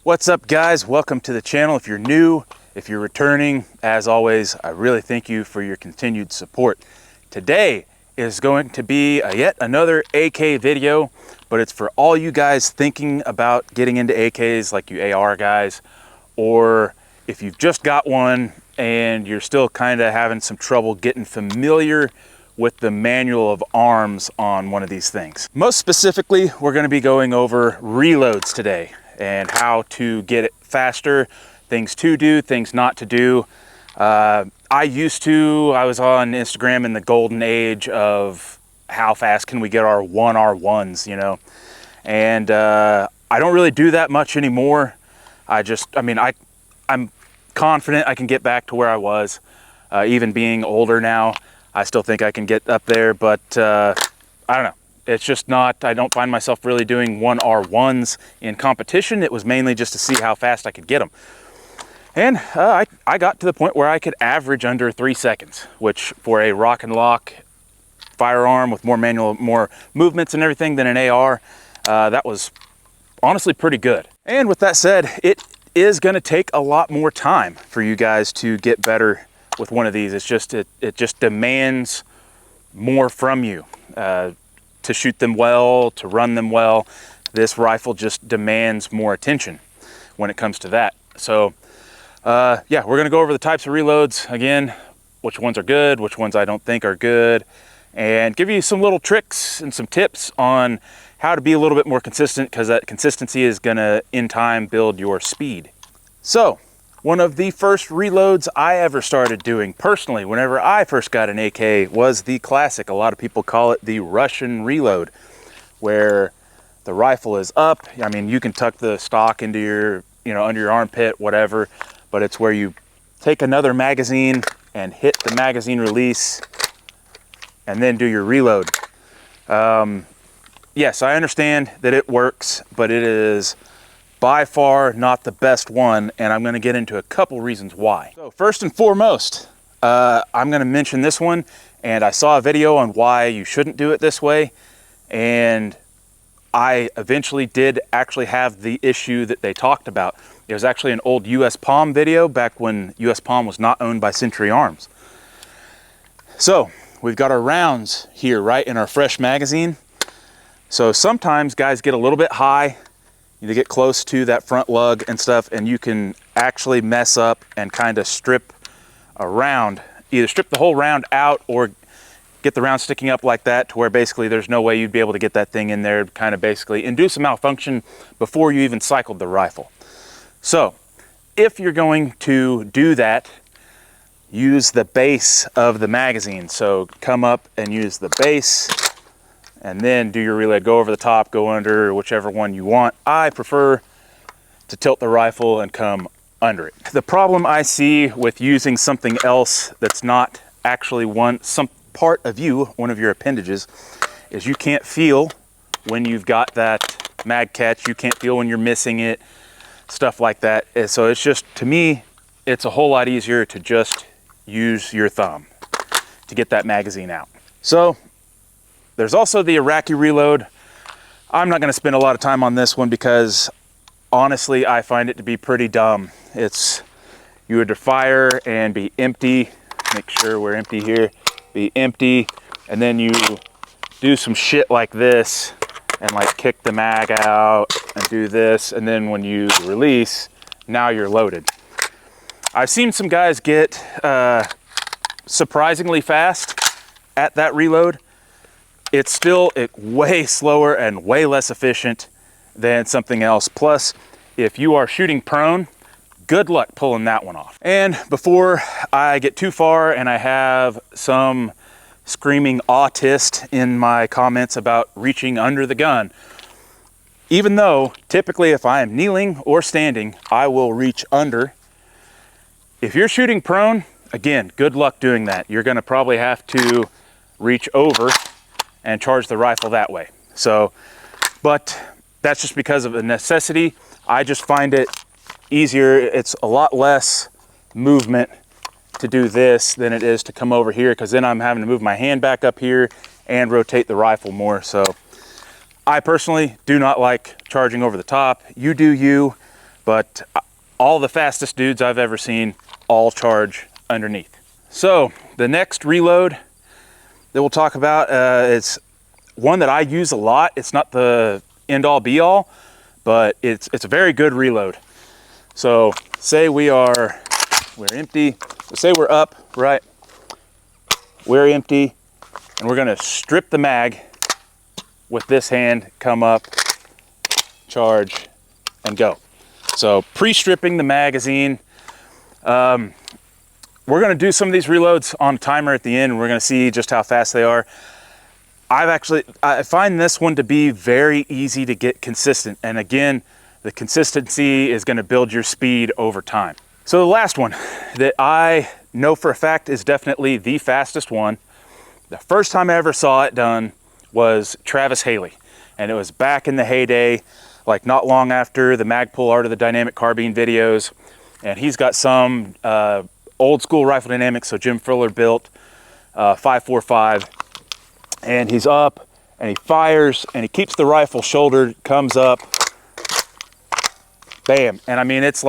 What's up, guys? Welcome to the channel. If you're new, if you're returning, as always, I really thank you for your continued support. Today is going to be yet another AK video, but it's for all you guys thinking about getting into AKs, like you AR guys, or if you've just got one and you're still kind of having some trouble getting familiar with the manual of arms on one of these things. Most specifically, we're going to be going over reloads today and how to get it faster, things to do, things not to do. I was on Instagram in the golden age of how fast can we get our 1R1s, you know? And I don't really do that much anymore. I'm confident I can get back to where I was. Even being older now, I still think I can get up there, but I don't know. It's just not, I don't find myself really doing 1R1s in competition. It was mainly just to see how fast I could get them. And I got to the point where I could average under 3 seconds, which for a rock and lock firearm with more movements and everything than an AR, that was honestly pretty good. And with that said, it is gonna take a lot more time for you guys to get better with one of these. It's just, it just demands more from you. To shoot them well, to run them well. This rifle just demands more attention when it comes to that. So yeah, we're gonna go over the types of reloads again, which ones are good, which ones I don't think are good, and give you some little tricks and some tips on how to be a little bit more consistent, because that consistency is gonna in time build your speed. So one of the first reloads I ever started doing personally, whenever I first got an AK, was the classic. A lot of people call it the Russian reload, where the rifle is up. I mean, you can tuck the stock into your, under your armpit, whatever, but it's where you take another magazine and hit the magazine release and then do your reload. Yes, I understand that it works, but it is by far not the best one, and I'm going to get into a couple reasons why. So first and foremost, I'm going to mention this one, and I saw a video on why you shouldn't do it this way, and I eventually did actually have the issue that they talked about. It was actually an old US Palm video back when US Palm was not owned by Century Arms. So we've got our rounds here right in our fresh magazine. So sometimes guys get a little bit high, you get close to that front lug and stuff, and you can actually mess up and kind of strip a round, either strip the whole round out or get the round sticking up like that to where basically there's no way you'd be able to get that thing in there, kind of basically induce a malfunction before you even cycled the rifle. So if you're going to do that, use the base of the magazine. So come up and use the base, and then do your reload. Go over the top, go under, whichever one you want. I prefer to tilt the rifle and come under it. The problem I see with using something else that's not actually some part of you, one of your appendages, is you can't feel when you've got that mag catch, you can't feel when you're missing it, stuff like that. So it's just, to me, it's a whole lot easier to just use your thumb to get that magazine out. So there's also the Iraqi reload. I'm not going to spend a lot of time on this one because honestly, I find it to be pretty dumb. It's, you would fire and be empty. Make sure we're empty here. Be empty, and then you do some shit like this and like kick the mag out and do this, and then when you release, now you're loaded. I've seen some guys get surprisingly fast at that reload. It's still way slower and way less efficient than something else. Plus, if you are shooting prone, good luck pulling that one off. And before I get too far and I have some screaming autist in my comments about reaching under the gun, even though typically if I am kneeling or standing, I will reach under. If you're shooting prone, again, good luck doing that. You're gonna probably have to reach over and charge the rifle that way. So, but that's just because of a necessity. I just find it easier. It's a lot less movement to do this than it is to come over here, because then I'm having to move my hand back up here and rotate the rifle more. So I personally do not like charging over the top. You do you, but all the fastest dudes I've ever seen all charge underneath. So the next reload that we'll talk about is one that I use a lot. It's not the end all be all, but it's a very good reload. So say we're empty, say we're up, right? We're empty, and we're gonna strip the mag with this hand, come up, charge, and go. So pre-stripping the magazine. We're gonna do some of these reloads on timer at the end. We're gonna see just how fast they are. I find this one to be very easy to get consistent. And again, the consistency is gonna build your speed over time. So the last one that I know for a fact is definitely the fastest one. The first time I ever saw it done was Travis Haley. And it was back in the heyday, like not long after the Magpul Art of the Dynamic Carbine videos. And he's got some old school rifle dynamics, so Jim Fuller built 545. And he's up and he fires and he keeps the rifle shouldered, comes up, bam. And I mean, it's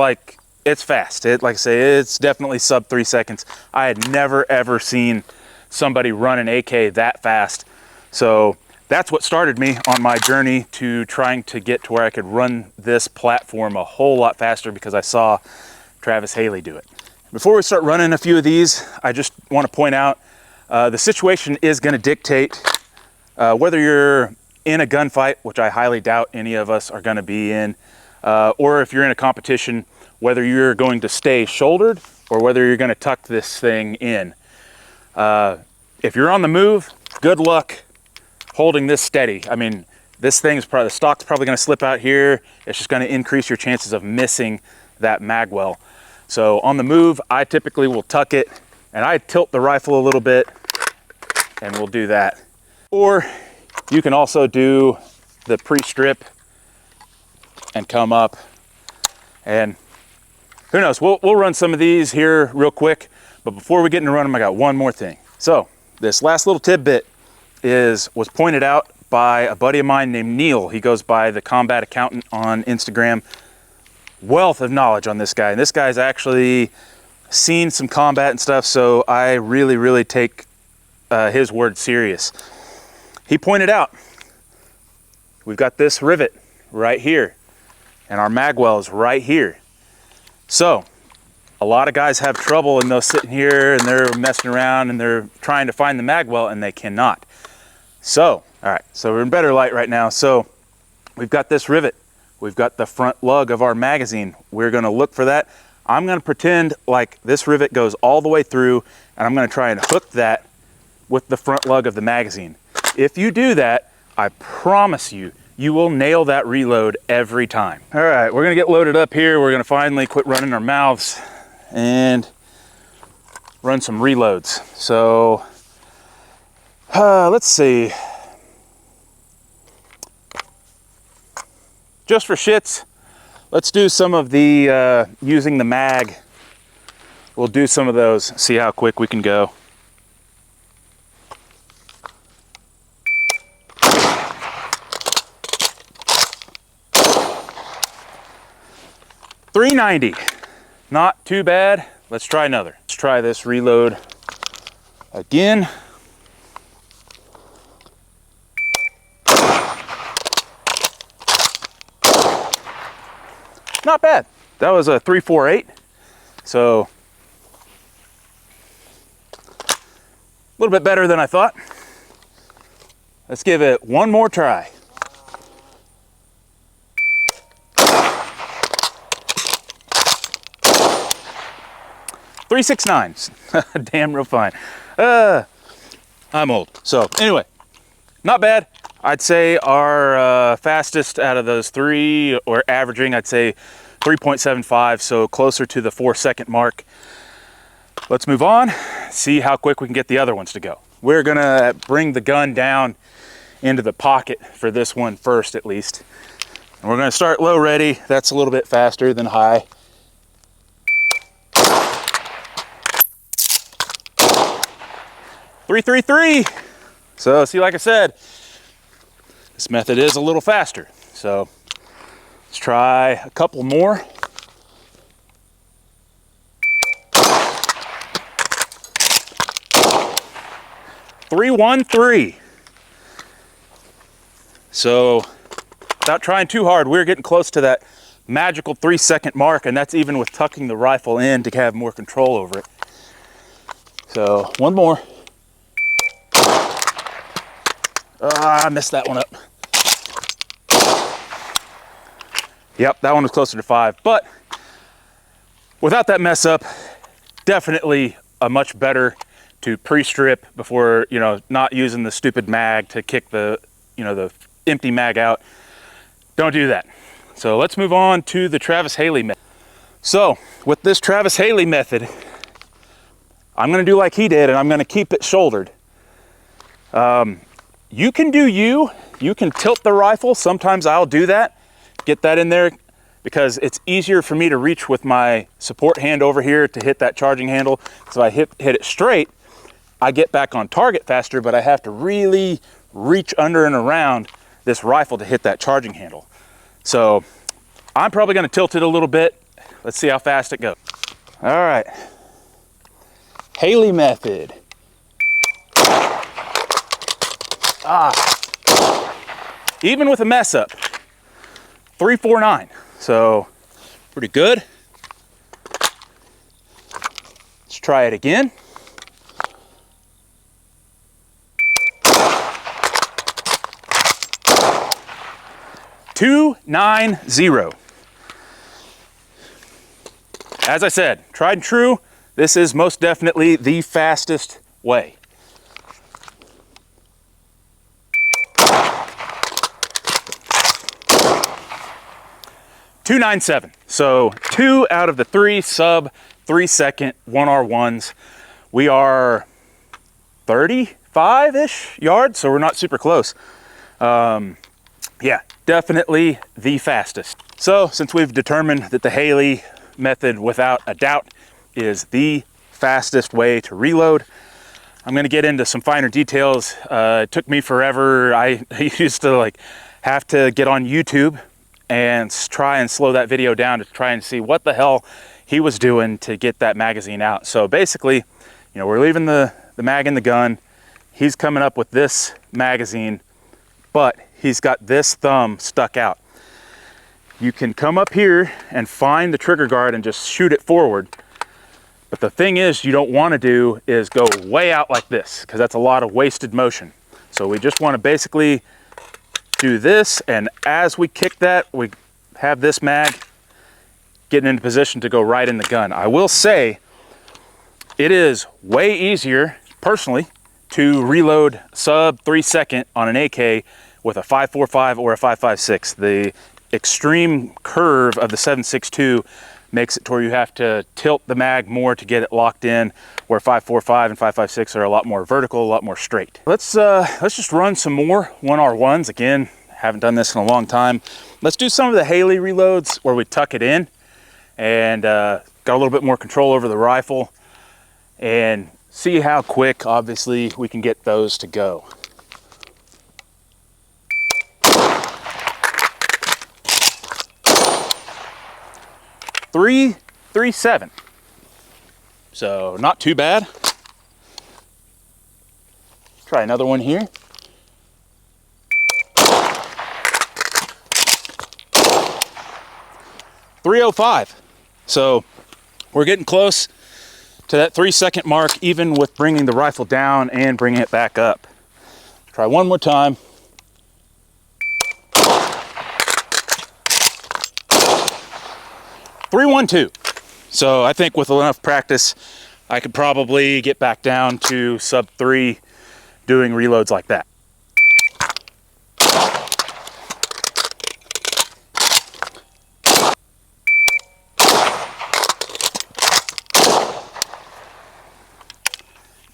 fast. Like I say, it's definitely sub 3 seconds. I had never ever seen somebody run an AK that fast. So that's what started me on my journey to trying to get to where I could run this platform a whole lot faster, because I saw Travis Haley do it. Before we start running a few of these, I just want to point out the situation is going to dictate whether you're in a gunfight, which I highly doubt any of us are going to be in, or if you're in a competition, whether you're going to stay shouldered or whether you're going to tuck this thing in. If you're on the move, good luck holding this steady. I mean, this thing's probably, the stock's probably going to slip out here. It's just going to increase your chances of missing that mag well. So on the move, I typically will tuck it and I tilt the rifle a little bit, and we'll do that. Or you can also do the pre-strip and come up, and who knows, we'll run some of these here real quick. But before we get into run them, I got one more thing. So this last little tidbit was pointed out by a buddy of mine named Neil. He goes by the Combat Accountant on Instagram. Wealth of knowledge on this guy. And this guy's actually seen some combat and stuff, so I really, really take his word serious. He pointed out, we've got this rivet right here, and our mag well is right here. So a lot of guys have trouble, and they're sitting here and they're messing around and they're trying to find the mag well and they cannot. So, all right, so we're in better light right now. So we've got this rivet. We've got the front lug of our magazine. We're gonna look for that. I'm gonna pretend like this rivet goes all the way through, and I'm gonna try and hook that with the front lug of the magazine. If you do that, I promise you, you will nail that reload every time. All right, we're gonna get loaded up here. We're gonna finally quit running our mouths and run some reloads. So let's see. Just for shits, let's do some of the using the mag. We'll do some of those, see how quick we can go. .390, not too bad. Let's try another. Let's try this reload again. Not bad. That was a 348. So a little bit better than I thought. Let's give it one more try. .369. Damn real fine. I'm old. So anyway, not bad. I'd say our fastest out of those three, or averaging, I'd say 3.75, so closer to the 4 second mark. Let's move on, see how quick we can get the other ones to go. We're gonna bring the gun down into the pocket for this one first, at least. And we're gonna start low ready. That's a little bit faster than high. .333. So see, like I said, this method is a little faster. So let's try a couple more. 313. So without trying too hard, we're getting close to that magical 3-second mark, and that's even with tucking the rifle in to have more control over it. So one more. I messed that one up. Yep, that one was closer to 5, but without that mess up, definitely a much better to pre-strip before, you know, not using the stupid mag to kick the, you know, the empty mag out. Don't do that. So let's move on to the Travis Haley method. So with this Travis Haley method, I'm gonna do like he did, and I'm gonna keep it shouldered. You can do you can tilt the rifle. Sometimes I'll do that, get that in there, because it's easier for me to reach with my support hand over here to hit that charging handle. So I hit it straight, I get back on target faster, but I have to really reach under and around this rifle to hit that charging handle. So I'm probably gonna tilt it a little bit. Let's see how fast it goes. All right, Haley method. Even with a mess up, 349. So pretty good. Let's try it again. .290. As I said, tried and true. This is most definitely the fastest way. .297. So 2 out of the 3 sub 3-second 1R1s. We are 35-ish yards, so we're not super close. Yeah, definitely the fastest. So since we've determined that the Haley method without a doubt is the fastest way to reload, I'm gonna get into some finer details. It took me forever. I used to like have to get on YouTube and try and slow that video down to try and see what the hell he was doing to get that magazine out. So basically, you know, we're leaving the mag in the gun. He's coming up with this magazine, but he's got this thumb stuck out. You can come up here and find the trigger guard and just shoot it forward. But the thing is, you don't want to do is go way out like this, because that's a lot of wasted motion. So we just want to basically do this, and as we kick that, we have this mag getting into position to go right in the gun. I will say it is way easier, personally, to reload sub 3-second on an AK with a 5.45 or a 5.56. The extreme curve of the 7.62 makes it to where you have to tilt the mag more to get it locked in, where 5.45 and 5.56 are a lot more vertical, a lot more straight. Let's just run some more 1R1s. Again, haven't done this in a long time. Let's do some of the Haley reloads where we tuck it in and got a little bit more control over the rifle, and see how quick, obviously, we can get those to go. .337. So not too bad. Try another one here. .305. So we're getting close to that 3-second mark, even with bringing the rifle down and bringing it back up. Try one more time. .312. So I think with enough practice, I could probably get back down to sub 3 doing reloads like that.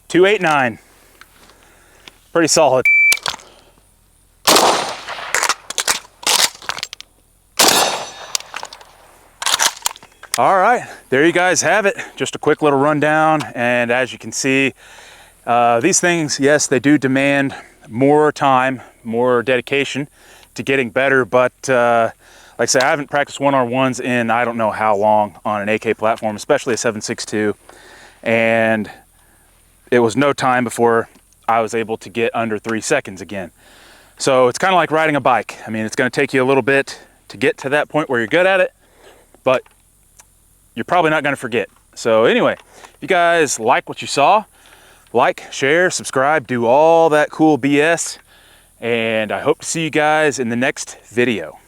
.289. Pretty solid. All right, there you guys have it. Just a quick little rundown. And as you can see, these things, yes, they do demand more time, more dedication to getting better. But like I say, I haven't practiced 1R1s in I don't know how long on an AK platform, especially a 7.62. And it was no time before I was able to get under 3 seconds again. So it's kind of like riding a bike. I mean, it's going to take you a little bit to get to that point where you're good at it, but you're probably not going to forget. So anyway, if you guys like what you saw, like, share, subscribe, do all that cool BS, and I hope to see you guys in the next video.